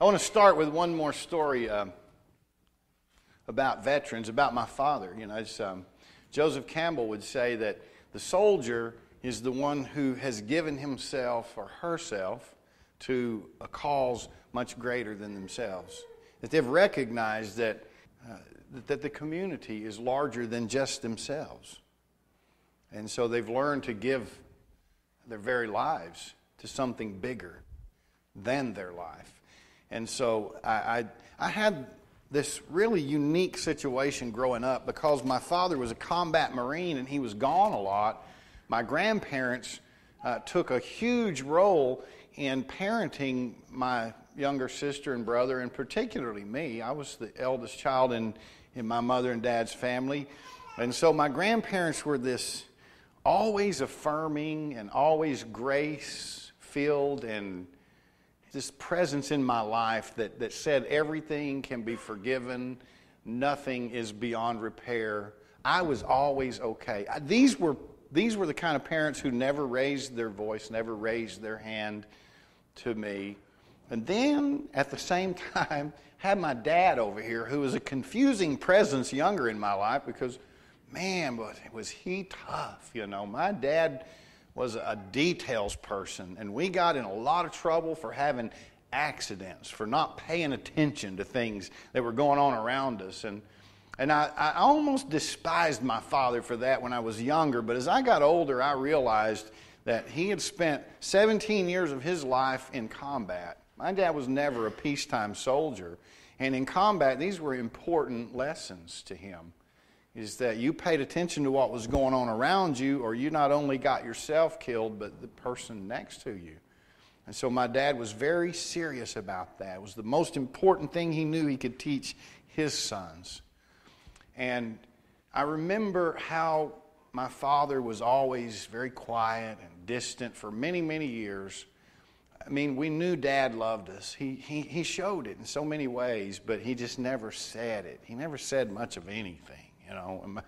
I want to start with one more story about veterans, about my father. You know, Joseph Campbell would say that the soldier is the one who has given himself or herself to a cause much greater than themselves. That they've recognized that the community is larger than just themselves. And so they've learned to give their very lives to something bigger than their life. And so I had this really unique situation growing up because my father was a combat Marine and he was gone a lot. My grandparents took a huge role in parenting my younger sister and brother, and particularly me. I was the eldest child in my mother and dad's family. And so my grandparents were this always affirming and always grace-filled and this presence in my life that said everything can be forgiven, nothing is beyond repair. I was always okay. These were the kind of parents who never raised their voice, never raised their hand to me. And then, at the same time, had my dad over here, who was a confusing presence younger in my life because, man, was he tough, you know. My dad was a details person, and we got in a lot of trouble for having accidents, for not paying attention to things that were going on around us. And I almost despised my father for that when I was younger, but as I got older, I realized that he had spent 17 years of his life in combat. My dad was never a peacetime soldier, and in combat, these were important lessons to him, is that you paid attention to what was going on around you, or you not only got yourself killed, but the person next to you. And so my dad was very serious about that. It was the most important thing he knew he could teach his sons. And I remember how my father was always very quiet and distant for many, many years. I mean, we knew Dad loved us. He showed it in so many ways, but he just never said it. He never said much of anything, you know.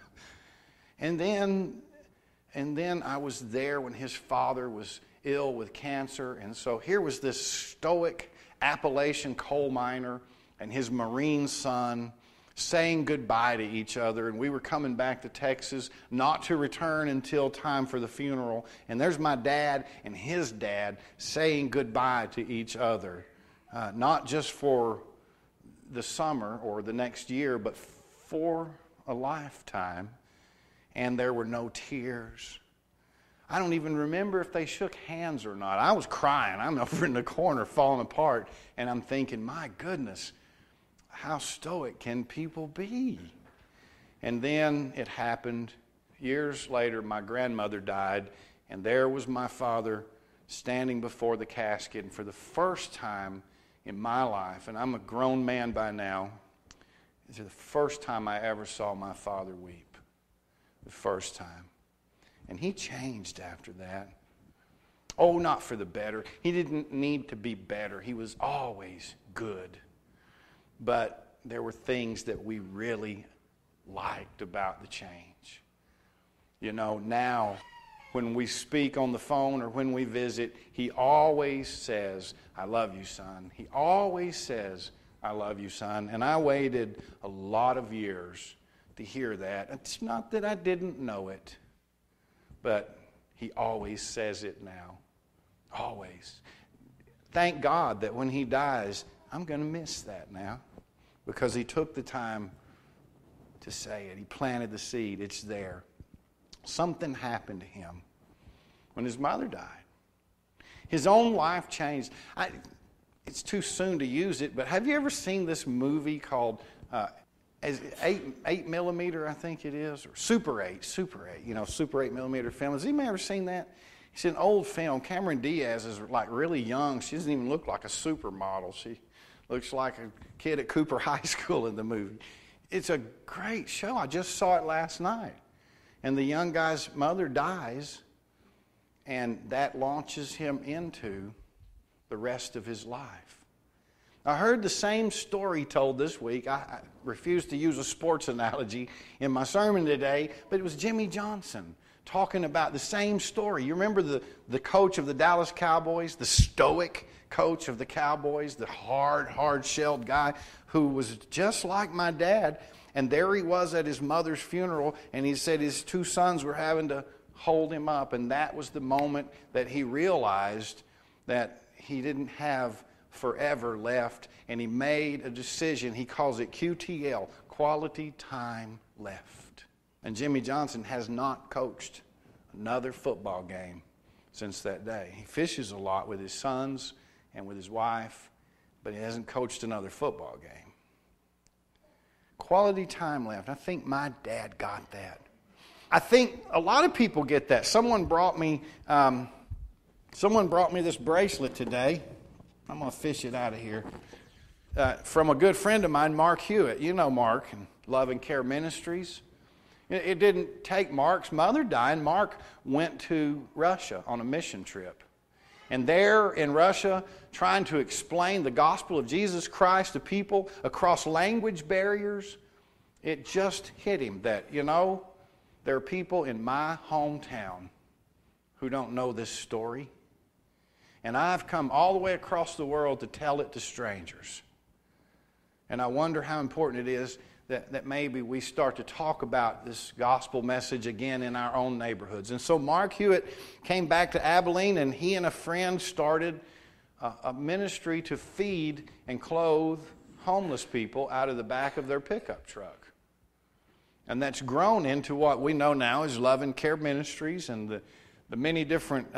And then I was there when his father was ill with cancer, and so here was this stoic Appalachian coal miner and his Marine son saying goodbye to each other, and we were coming back to Texas not to return until time for the funeral, and there's my dad and his dad saying goodbye to each other, not just for the summer or the next year, but for a lifetime, and there were no tears. I don't even remember if they shook hands or not. I was crying. I'm over in the corner falling apart, and I'm thinking, my goodness, how stoic can people be? And then it happened. Years later, my grandmother died, and there was my father standing before the casket. And for the first time in my life, and I'm a grown man by now, it's the first time I ever saw my father weep. The first time. And he changed after that. Oh, not for the better. He didn't need to be better. He was always good. But there were things that we really liked about the change. You know, now when we speak on the phone or when we visit, he always says, I love you, son. He always says, I love you, son. And I waited a lot of years to hear that. It's not that I didn't know it, but he always says it now. Always. Thank God that when he dies, I'm going to miss that now. Because he took the time to say it. He planted the seed. It's there. Something happened to him when his mother died. His own life changed. It's too soon to use it, but have you ever seen this movie called 8 millimeter, I think it is, or Super 8, you know, Super 8 millimeter film. Has anybody ever seen that? It's an old film. Cameron Diaz is like really young. She doesn't even look like a supermodel. She looks like a kid at Cooper High School in the movie. It's a great show. I just saw it last night. And the young guy's mother dies, and that launches him into the rest of his life. I heard the same story told this week. I refused to use a sports analogy in my sermon today, but it was Jimmy Johnson talking about the same story. You remember the coach of the Dallas Cowboys, the stoic coach of the Cowboys, the hard-shelled guy who was just like my dad. And there he was at his mother's funeral, and he said his two sons were having to hold him up. And that was the moment that he realized that he didn't have forever left. And he made a decision. He calls it QTL, quality time left. And Jimmy Johnson has not coached another football game since that day. He fishes a lot with his sons and with his wife, but he hasn't coached another football game. Quality time left. I think my dad got that. I think a lot of people get that. Someone brought me this bracelet today. I'm going to fish it out of here. From a good friend of mine, Mark Hewitt. You know Mark and Love and Care Ministries. It didn't take Mark's mother dying. Mark went to Russia on a mission trip. And there in Russia, trying to explain the gospel of Jesus Christ to people across language barriers, it just hit him that, there are people in my hometown who don't know this story. And I've come all the way across the world to tell it to strangers. And I wonder how important it is that maybe we start to talk about this gospel message again in our own neighborhoods. And so Mark Hewitt came back to Abilene, and he and a friend started a ministry to feed and clothe homeless people out of the back of their pickup truck. And that's grown into what we know now as Love and Care Ministries, and the many different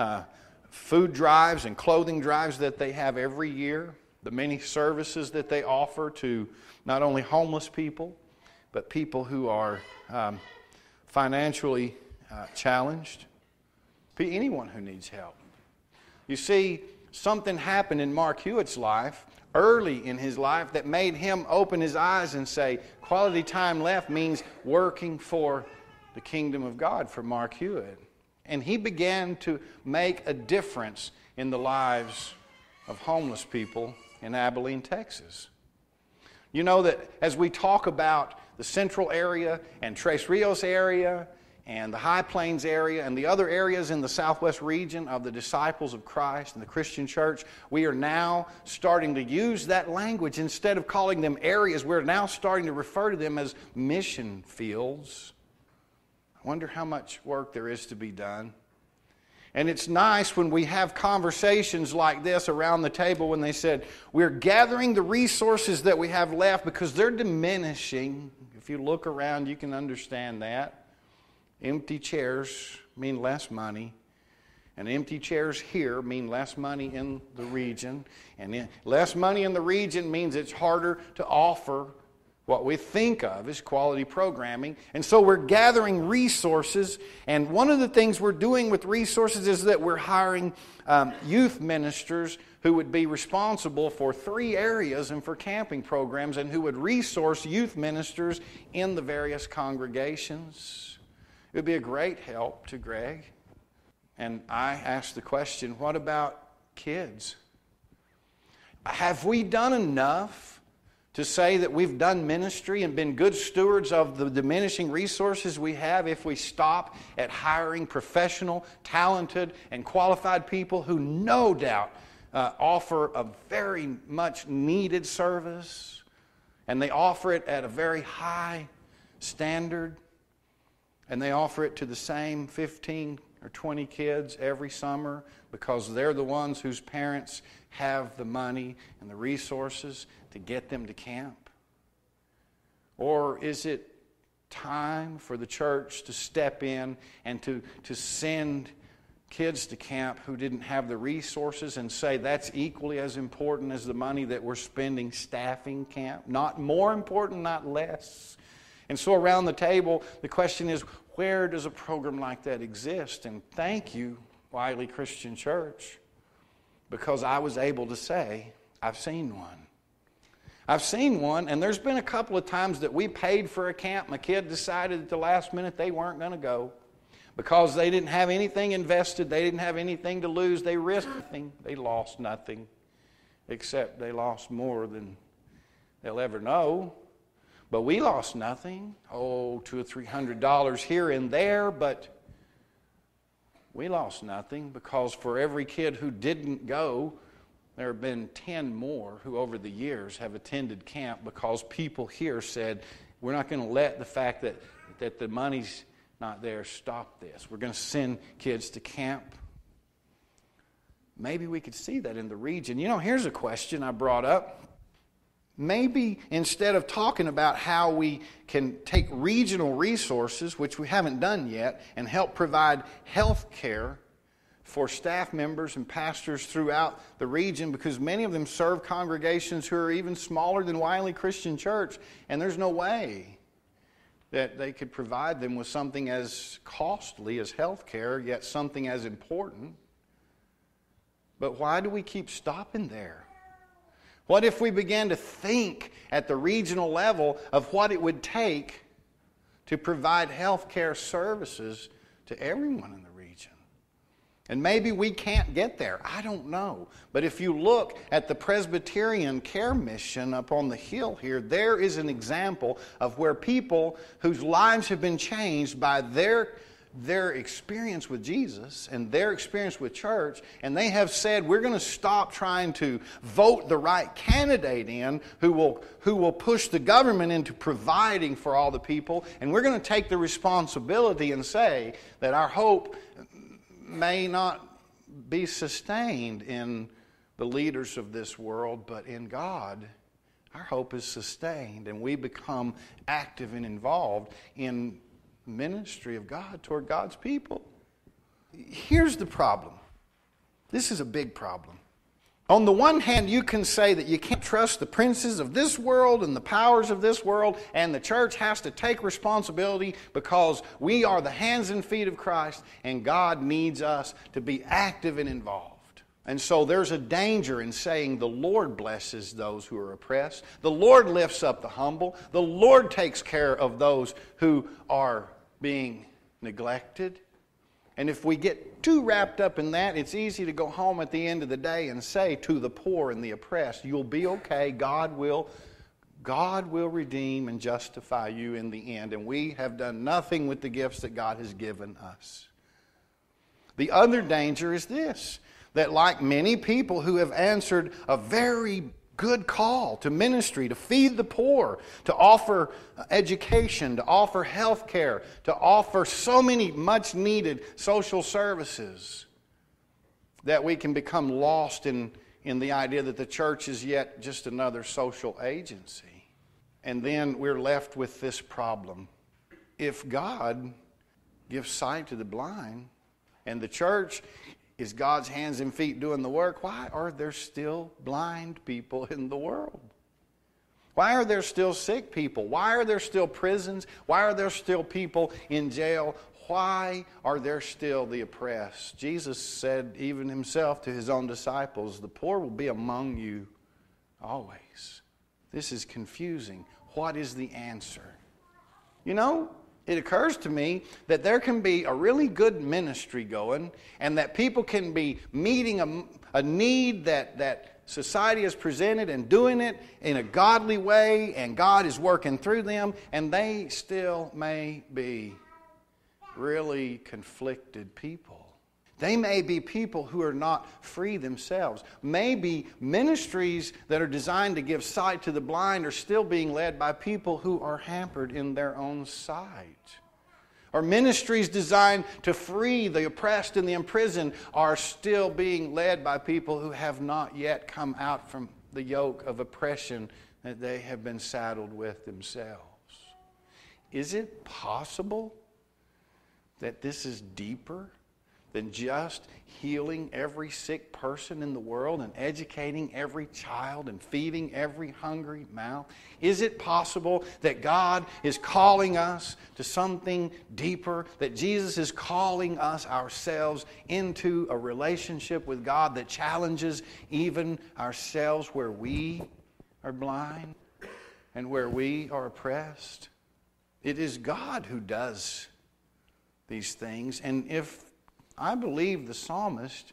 food drives and clothing drives that they have every year, the many services that they offer to not only homeless people, but people who are financially challenged, anyone who needs help. You see, something happened in Mark Hewitt's life, early in his life, that made him open his eyes and say, quality time left means working for the kingdom of God for Mark Hewitt. And he began to make a difference in the lives of homeless people in Abilene, Texas. You know that as we talk about the central area and Tres Rios area and the High Plains area and the other areas in the southwest region of the disciples of Christ and the Christian church, we are now starting to use that language. Instead of calling them areas, we're now starting to refer to them as mission fields. I wonder how much work there is to be done. And it's nice when we have conversations like this around the table when they said, we're gathering the resources that we have left because they're diminishing. If you look around, you can understand that. Empty chairs mean less money. And empty chairs here mean less money in the region. And less money in the region means it's harder to offer what we think of as quality programming. And so we're gathering resources. And one of the things we're doing with resources is that we're hiring youth ministers who would be responsible for 3 areas and for camping programs, and who would resource youth ministers in the various congregations. It would be a great help to Greg. And I asked the question, what about kids? Have we done enough to say that we've done ministry and been good stewards of the diminishing resources we have if we stop at hiring professional, talented, and qualified people who no doubt offer a very much needed service, and they offer it at a very high standard, and they offer it to the same 15 or 20 kids every summer because they're the ones whose parents have the money and the resources to get them to camp? Or is it time for the church to step in and to send kids to camp who didn't have the resources and say that's equally as important as the money that we're spending staffing camp? Not more important, not less. And so around the table, the question is, where does a program like that exist? And thank you, Wiley Christian Church, because I was able to say, I've seen one. I've seen one, and there's been a couple of times that we paid for a camp. My kid decided at the last minute they weren't going to go because they didn't have anything invested. They didn't have anything to lose. They risked nothing. They lost nothing, except they lost more than they'll ever know. But we lost nothing. $200 or $300 here and there, but we lost nothing because for every kid who didn't go, There have been 10 more who over the years have attended camp because people here said, we're not going to let the fact that the money's not there stop this. We're going to send kids to camp. Maybe we could see that in the region. Here's a question I brought up. Maybe instead of talking about how we can take regional resources, which we haven't done yet, and help provide health care for staff members and pastors throughout the region, because many of them serve congregations who are even smaller than Wiley Christian Church, and there's no way that they could provide them with something as costly as health care, yet something as important. But why do we keep stopping there? What if we began to think at the regional level of what it would take to provide health care services to everyone in the region? And maybe we can't get there. I don't know. But if you look at the Presbyterian Care Mission up on the hill here, there is an example of where people whose lives have been changed by their experience with Jesus and their experience with church, and they have said, we're going to stop trying to vote the right candidate in who will push the government into providing for all the people, and we're going to take the responsibility and say that our hope may not be sustained in the leaders of this world, but in God our hope is sustained, and we become active and involved in ministry of God toward God's people. Here's the problem. This is a big problem. On the one hand, you can say that you can't trust the princes of this world and the powers of this world, and the church has to take responsibility because we are the hands and feet of Christ, and God needs us to be active and involved. And so there's a danger in saying the Lord blesses those who are oppressed. The Lord lifts up the humble. The Lord takes care of those who are being neglected. And if we get too wrapped up in that, it's easy to go home at the end of the day and say to the poor and the oppressed, you'll be okay. God will redeem and justify you in the end. And we have done nothing with the gifts that God has given us. The other danger is this, that like many people who have answered a very good call to ministry, to feed the poor, to offer education, to offer health care, to offer so many much needed social services, that we can become lost in the idea that the church is yet just another social agency. And then we're left with this problem. If God gives sight to the blind, and the church is God's hands and feet doing the work, why are there still blind people in the world? Why are there still sick people? Why are there still prisons? Why are there still people in jail? Why are there still the oppressed? Jesus said even himself to his own disciples, the poor will be among you always. This is confusing. What is the answer? It occurs to me that there can be a really good ministry going, and that people can be meeting a need that society has presented and doing it in a godly way, and God is working through them, and they still may be really conflicted people. They may be people who are not free themselves. Maybe ministries that are designed to give sight to the blind are still being led by people who are hampered in their own sight. Or ministries designed to free the oppressed and the imprisoned are still being led by people who have not yet come out from the yoke of oppression that they have been saddled with themselves. Is it possible that this is deeper than just healing every sick person in the world and educating every child and feeding every hungry mouth? Is it possible that God is calling us to something deeper, that Jesus is calling us ourselves into a relationship with God that challenges even ourselves where we are blind and where we are oppressed? It is God who does these things, and if I believe the psalmist,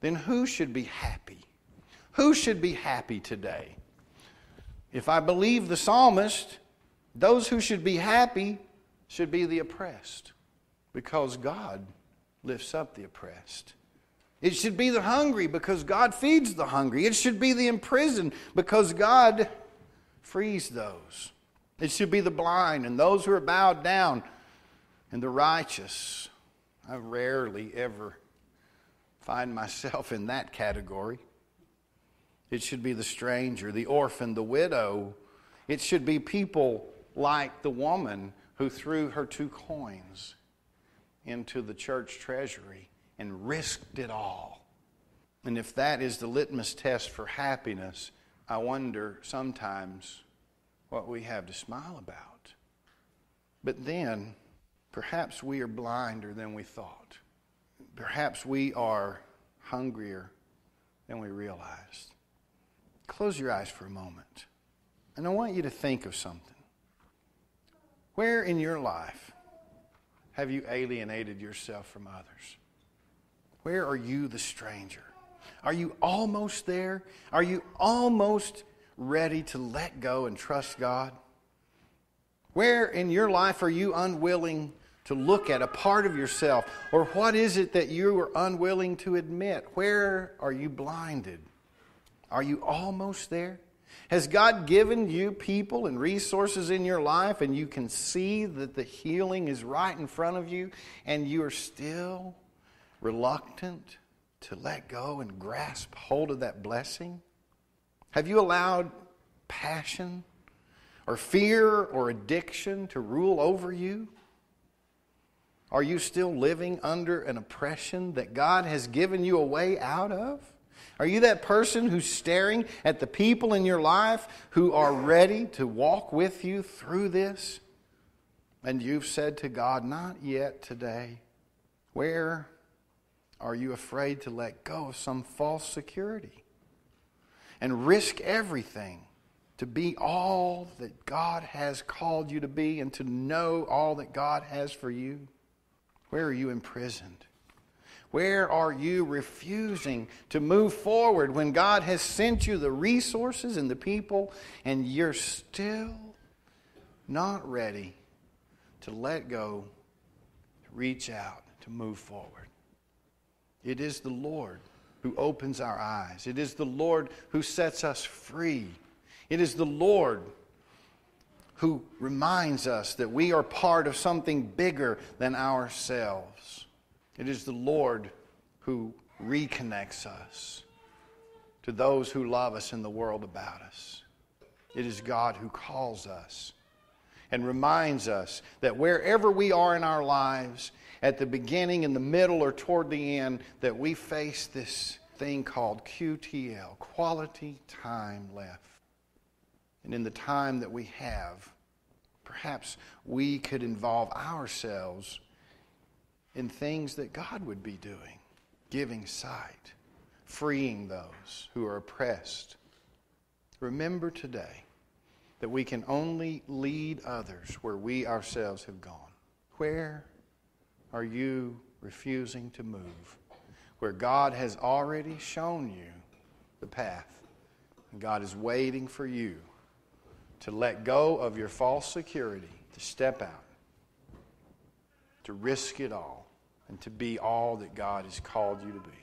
then who should be happy? Who should be happy today? If I believe the psalmist, those who should be happy should be the oppressed, because God lifts up the oppressed. It should be the hungry because God feeds the hungry. It should be the imprisoned because God frees those. It should be the blind and those who are bowed down and the righteous. I rarely ever find myself in that category. It should be the stranger, the orphan, the widow. It should be people like the woman who threw her 2 coins into the church treasury and risked it all. And if that is the litmus test for happiness, I wonder sometimes what we have to smile about. But then, perhaps we are blinder than we thought. Perhaps we are hungrier than we realized. Close your eyes for a moment. And I want you to think of something. Where in your life have you alienated yourself from others? Where are you the stranger? Are you almost there? Are you almost ready to let go and trust God? Where in your life are you unwilling to look at a part of yourself? Or what is it that you are unwilling to admit? Where are you blinded? Are you almost there? Has God given you people and resources in your life and you can see that the healing is right in front of you and you are still reluctant to let go and grasp hold of that blessing? Have you allowed passion or fear or addiction to rule over you? Are you still living under an oppression that God has given you a way out of? Are you that person who's staring at the people in your life who are ready to walk with you through this? And you've said to God, not yet today. Where are you afraid to let go of some false security and risk everything to be all that God has called you to be and to know all that God has for you? Where are you imprisoned? Where are you refusing to move forward when God has sent you the resources and the people and you're still not ready to let go, to reach out, to move forward? It is the Lord who opens our eyes. It is the Lord who sets us free. It is the Lord who reminds us that we are part of something bigger than ourselves. It is the Lord who reconnects us to those who love us in the world about us. It is God who calls us and reminds us that wherever we are in our lives, at the beginning, in the middle, or toward the end, that we face this thing called QTL, quality time left. And in the time that we have, perhaps we could involve ourselves in things that God would be doing, giving sight, freeing those who are oppressed. Remember today that we can only lead others where we ourselves have gone. Where are you refusing to move? Where God has already shown you the path. And God is waiting for you to let go of your false security, to step out, to risk it all, and to be all that God has called you to be.